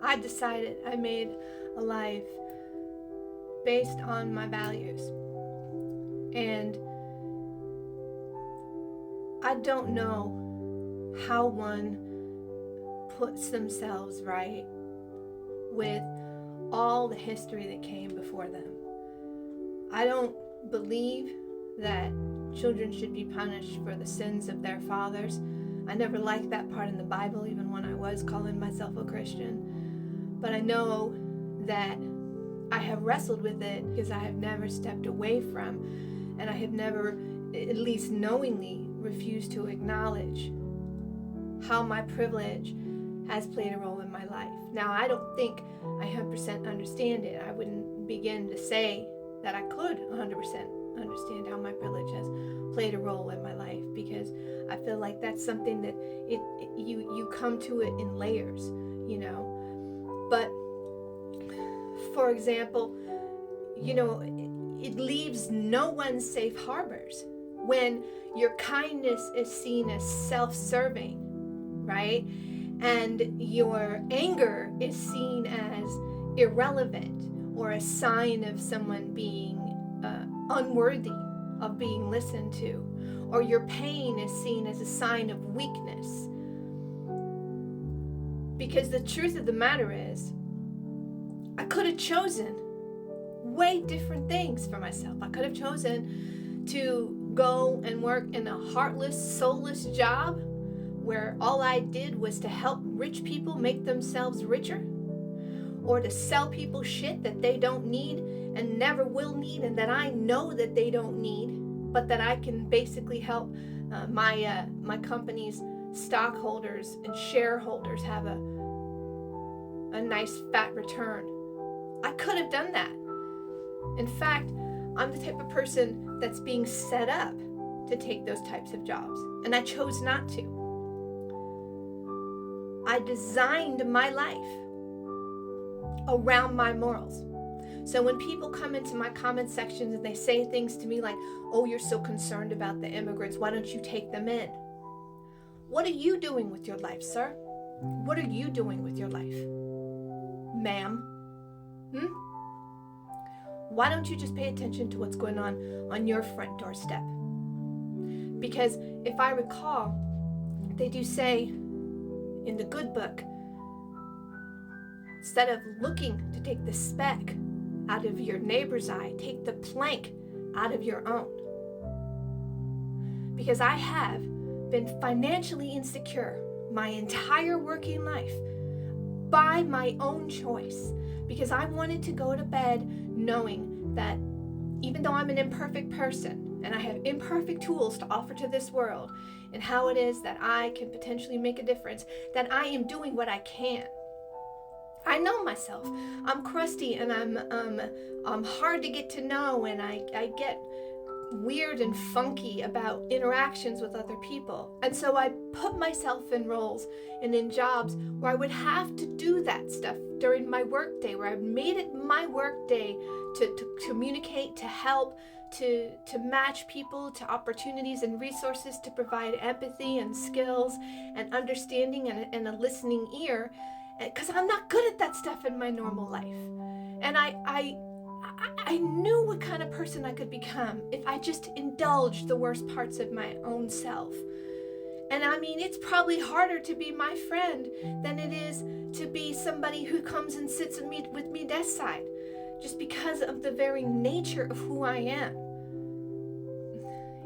I decided I made a life based on my values. And I don't know how one puts themselves right with all the history that came before them. I don't believe that children should be punished for the sins of their fathers. I never liked that part in the Bible, even when I was calling myself a Christian. But I know that I have wrestled with it because I have never stepped away from, and I have never, at least knowingly, refused to acknowledge how my privilege has played a role in my life. Now, I don't think I 100% understand it. I wouldn't begin to say that I could 100% understand how my privilege has played a role in my life, because I feel like that's something that you come to it in layers, you know. But for example, you know, it leaves no one safe harbors when your kindness is seen as self-serving, right? And your anger is seen as irrelevant or a sign of someone being unworthy of being listened to, or your pain is seen as a sign of weakness. Because the truth of the matter is, I could have chosen way different things for myself. I could have chosen to go and work in a heartless, soulless job where all I did was to help rich people make themselves richer, or to sell people shit that they don't need and never will need, and that I know that they don't need, but that I can basically help my company's stockholders and shareholders have a nice fat return. I could have done that. In fact, I'm the type of person that's being set up to take those types of jobs, and I chose not to. I designed my life around my morals. So when people come into my comment sections and they say things to me like, oh, you're so concerned about the immigrants, why don't you take them in? What are you doing with your life, sir? What are you doing with your life, ma'am? Why don't you just pay attention to what's going on your front doorstep? Because if I recall, they do say in the good book, instead of looking to take the speck out of your neighbor's eye, take the plank out of your own. Because I have been financially insecure my entire working life by my own choice, because I wanted to go to bed knowing that even though I'm an imperfect person and I have imperfect tools to offer to this world, and how it is that I can potentially make a difference, that I am doing what I can. I know myself. I'm crusty and I'm hard to get to know, and I get weird and funky about interactions with other people. And so I put myself in roles and in jobs where I would have to do that stuff during my work day, where I've made it my work day to communicate, to help, to match people to opportunities and resources, to provide empathy and skills and understanding and a listening ear, because I'm not good at that stuff in my normal life. And I knew what kind of person I could become if I just indulged the worst parts of my own self. And I mean, it's probably harder to be my friend than it is to be somebody who comes and sits with me desk side, just because of the very nature of who I am.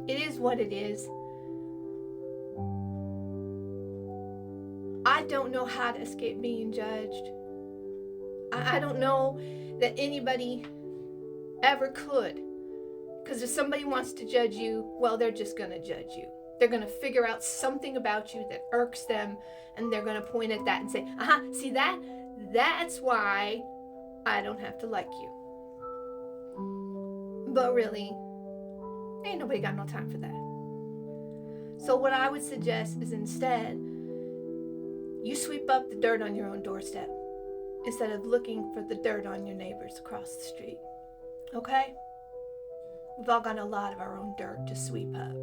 It is what it is. I don't know how to escape being judged. I don't know that anybody ever could. Because if somebody wants to judge you, well, they're just going to judge you. They're going to figure out something about you that irks them, and they're going to point at that and say, see that? That's why I don't have to like you. But really, ain't nobody got no time for that. So what I would suggest is instead, you sweep up the dirt on your own doorstep instead of looking for the dirt on your neighbors across the street. Okay? We've all got a lot of our own dirt to sweep up.